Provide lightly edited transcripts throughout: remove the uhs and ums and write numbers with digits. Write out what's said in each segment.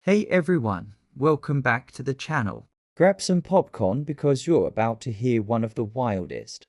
Hey everyone, welcome back to the channel. Grab some popcorn because you're about to hear one of the wildest,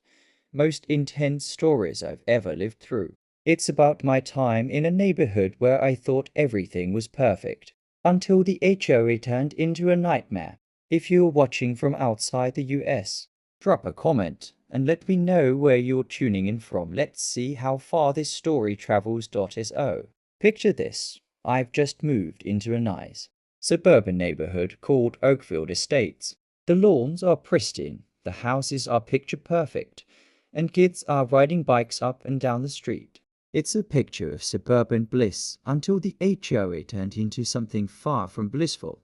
most intense stories I've ever lived through. It's about my time in a neighborhood where I thought everything was perfect, until the HOA turned into a nightmare. If you're watching from outside the US, drop a comment and let me know where you're tuning in from. Let's see how far this story travels. So, picture this. I've just moved into a nice suburban neighborhood called Oakfield Estates. The lawns are pristine, the houses are picture perfect, and kids are riding bikes up and down the street. It's a picture of suburban bliss until the HOA turned into something far from blissful.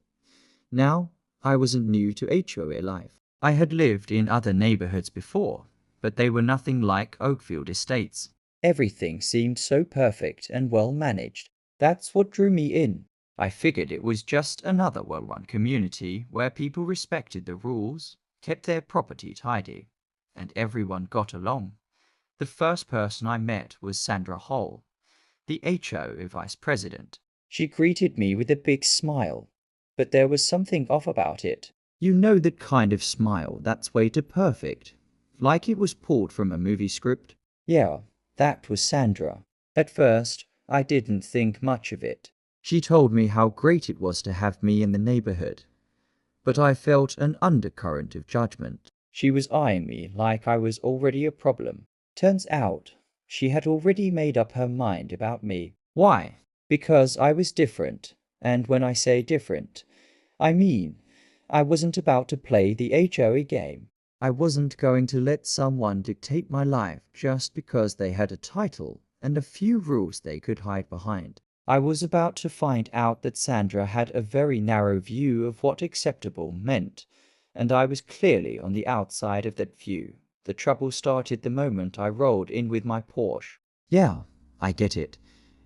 Now, I wasn't new to HOA life. I had lived in other neighborhoods before, but they were nothing like Oakfield Estates. Everything seemed so perfect and well managed. That's what drew me in. I figured it was just another well-run community where people respected the rules, kept their property tidy, and everyone got along. The first person I met was Sandra Hall, the HOA vice president. She greeted me with a big smile, but there was something off about it. You know, that kind of smile that's way too perfect, like it was pulled from a movie script? Yeah, that was Sandra. At first, I didn't think much of it. She told me how great it was to have me in the neighborhood, but I felt an undercurrent of judgment. She was eyeing me like I was already a problem. Turns out, she had already made up her mind about me. Why? Because I was different, and when I say different, I mean I wasn't about to play the HOA game. I wasn't going to let someone dictate my life just because they had a title and a few rules they could hide behind. I was about to find out that Sandra had a very narrow view of what acceptable meant, and I was clearly on the outside of that view. The trouble started the moment I rolled in with my Porsche. Yeah, I get it.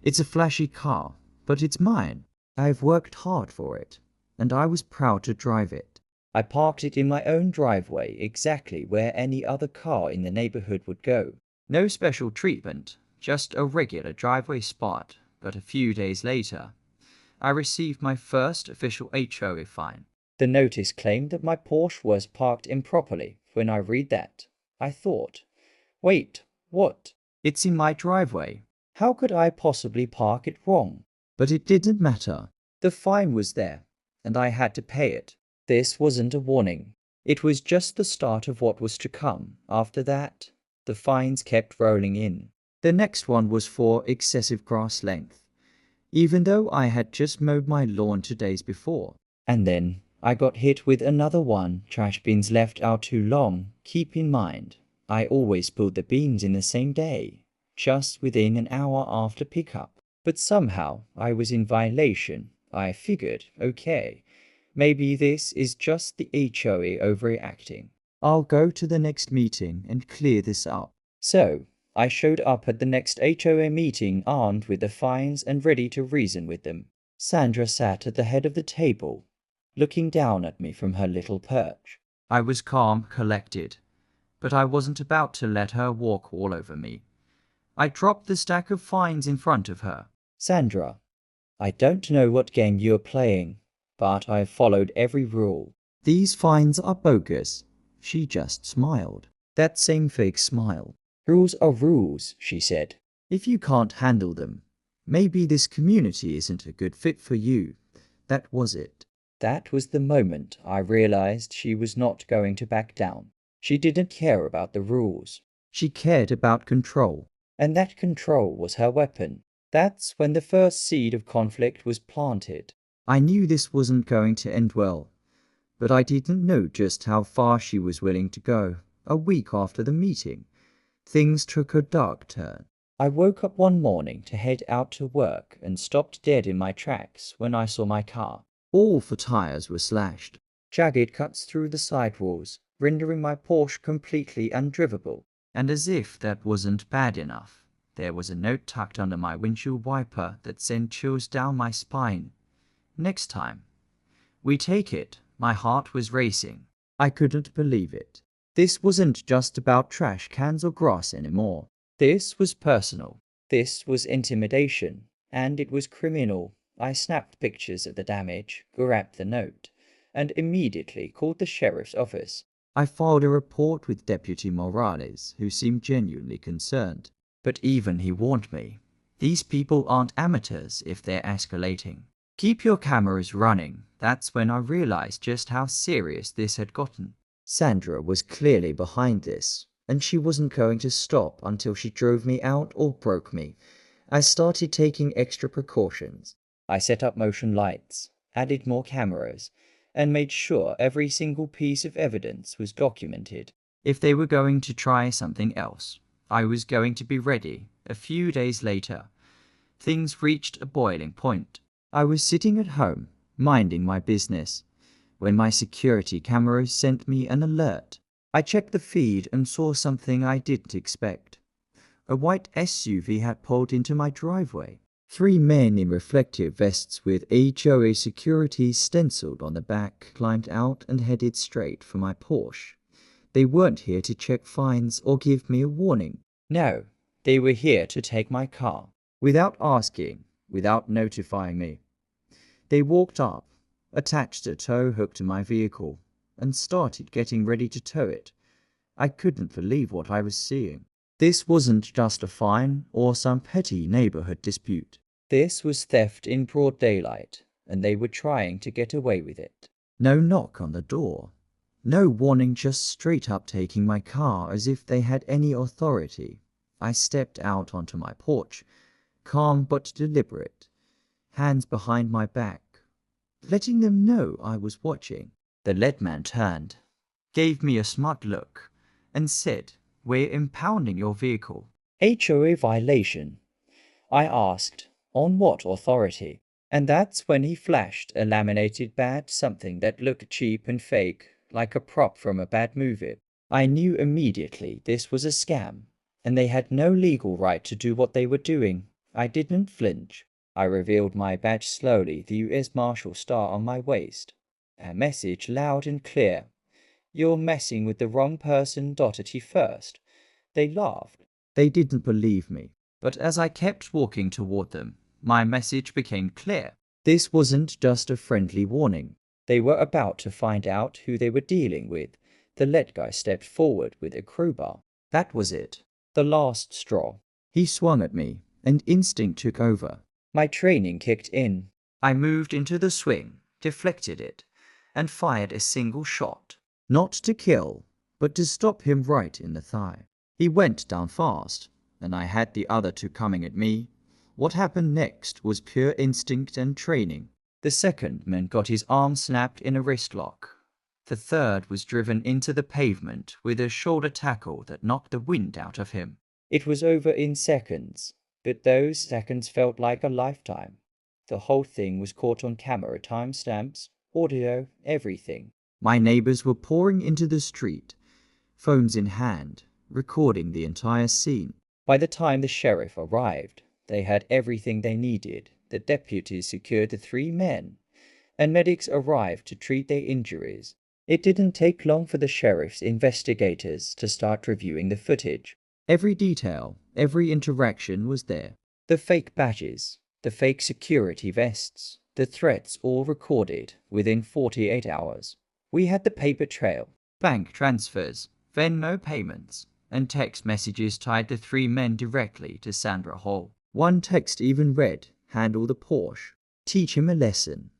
It's a flashy car, but it's mine. I've worked hard for it, and I was proud to drive it. I parked it in my own driveway, exactly where any other car in the neighborhood would go. No special treatment, just a regular driveway spot. But a few days later, I received my first official HOA fine. The notice claimed that my Porsche was parked improperly. When I read that, I thought, wait, what? It's in my driveway. How could I possibly park it wrong? But it didn't matter. The fine was there, and I had to pay it. This wasn't a warning. It was just the start of what was to come. After that, the fines kept rolling in. The next one was for excessive grass length, even though I had just mowed my lawn 2 days before. And then I got hit with another one, trash bins left out too long. Keep in mind, I always pulled the bins in the same day, just within an hour after pickup. But somehow I was in violation. I figured, okay, maybe this is just the HOA overreacting. I'll go to the next meeting and clear this up. So, I showed up at the next HOA meeting armed with the fines and ready to reason with them. Sandra sat at the head of the table, looking down at me from her little perch. I was calm, collected, but I wasn't about to let her walk all over me. I dropped the stack of fines in front of her. Sandra, I don't know what game you're playing, but I've followed every rule. These fines are bogus. She just smiled. That same fake smile. Rules are rules, she said. If you can't handle them, maybe this community isn't a good fit for you. That was it. That was the moment I realized she was not going to back down. She didn't care about the rules. She cared about control. And that control was her weapon. That's when the first seed of conflict was planted. I knew this wasn't going to end well, but I didn't know just how far she was willing to go. A week after the meeting, things took a dark turn. I woke up one morning to head out to work and stopped dead in my tracks when I saw my car. All four tires were slashed. Jagged cuts through the sidewalls, rendering my Porsche completely undrivable. And as if that wasn't bad enough, there was a note tucked under my windshield wiper that sent chills down my spine. Next time we take it. My heart was racing. I couldn't believe it. This wasn't just about trash cans or grass anymore. This was personal. This was intimidation, and it was criminal. I snapped pictures of the damage, grabbed the note, and immediately called the sheriff's office. I filed a report with Deputy Morales, who seemed genuinely concerned. But even he warned me, these people aren't amateurs if they're escalating. Keep your cameras running. That's when I realized just how serious this had gotten. Sandra was clearly behind this, and she wasn't going to stop until she drove me out or broke me. I started taking extra precautions. I set up motion lights, added more cameras, and made sure every single piece of evidence was documented. If they were going to try something else, I was going to be ready. A few days later, things reached a boiling point. I was sitting at home, minding my business, when my security cameras sent me an alert. I checked the feed and saw something I didn't expect. A white SUV had pulled into my driveway. 3 men in reflective vests with HOA security stenciled on the back climbed out and headed straight for my Porsche. They weren't here to check fines or give me a warning. No, they were here to take my car. Without asking, without notifying me. They walked up, attached a tow hook to my vehicle, and started getting ready to tow it. I couldn't believe what I was seeing. This wasn't just a fine or some petty neighborhood dispute. This was theft in broad daylight, and they were trying to get away with it. No knock on the door. No warning, just straight up taking my car as if they had any authority. I stepped out onto my porch, calm but deliberate, hands behind my back, letting them know I was watching. The lead man turned, gave me a smart look, and said, "We're impounding your vehicle." HOA violation. I asked, on what authority? And that's when he flashed a laminated badge, something that looked cheap and fake, like a prop from a bad movie. I knew immediately this was a scam, and they had no legal right to do what they were doing. I didn't flinch. I revealed my badge slowly, the US Marshal star on my waist. A message loud and clear. "You're messing with the wrong person," dotted he first. They laughed. They didn't believe me. But as I kept walking toward them, my message became clear. This wasn't just a friendly warning. They were about to find out who they were dealing with. The lead guy stepped forward with a crowbar. That was it. The last straw. He swung at me, and instinct took over. My training kicked in. I moved into the swing, deflected it, and fired a single shot. Not to kill, but to stop him right in the thigh. He went down fast, and I had the other 2 coming at me. What happened next was pure instinct and training. The second man got his arm snapped in a wrist lock. The third was driven into the pavement with a shoulder tackle that knocked the wind out of him. It was over in seconds, but those seconds felt like a lifetime. The whole thing was caught on camera, timestamps, audio, everything. My neighbors were pouring into the street, phones in hand, recording the entire scene. By the time the sheriff arrived, they had everything they needed. The deputies secured the 3 men, and medics arrived to treat their injuries. It didn't take long for the sheriff's investigators to start reviewing the footage. Every detail, every interaction was there. The fake badges, the fake security vests, the threats, all recorded within 48 hours. We had the paper trail, bank transfers, Venmo payments, and text messages tied the 3 men directly to Sandra Hall. One text even read, "Handle the Porsche. Teach him a lesson."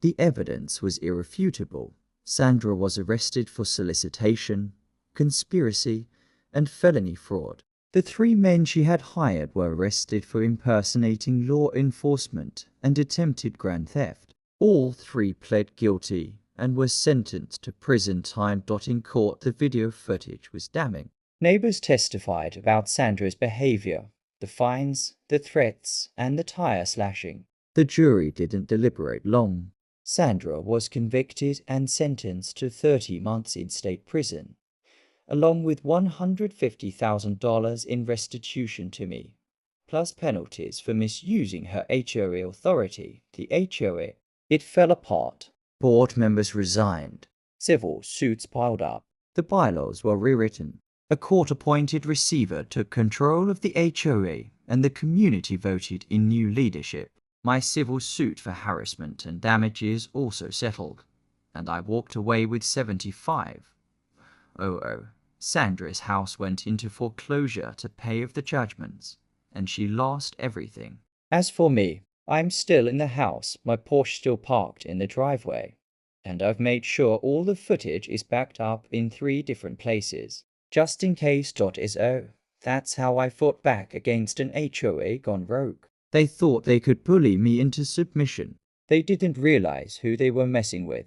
The evidence was irrefutable. Sandra was arrested for solicitation, conspiracy, and felony fraud. The 3 men she had hired were arrested for impersonating law enforcement and attempted grand theft. All 3 pled guilty and were sentenced to prison time. In court, the video footage was damning. Neighbors testified about Sandra's behavior, the fines, the threats, and the tire slashing. The jury didn't deliberate long. Sandra was convicted and sentenced to 30 months in state prison, along with $150,000 in restitution to me, plus penalties for misusing her HOA authority. The HOA. It fell apart. Board members resigned. Civil suits piled up. The bylaws were rewritten. A court-appointed receiver took control of the HOA, and the community voted in new leadership. My civil suit for harassment and damages also settled, and I walked away with 75. Sandra's house went into foreclosure to pay off the judgments, and she lost everything. As for me, I'm still in the house, my Porsche still parked in the driveway, and I've made sure all the footage is backed up in 3 different places, just in case. That's how I fought back against an HOA gone rogue. They thought they could bully me into submission. They didn't realize who they were messing with.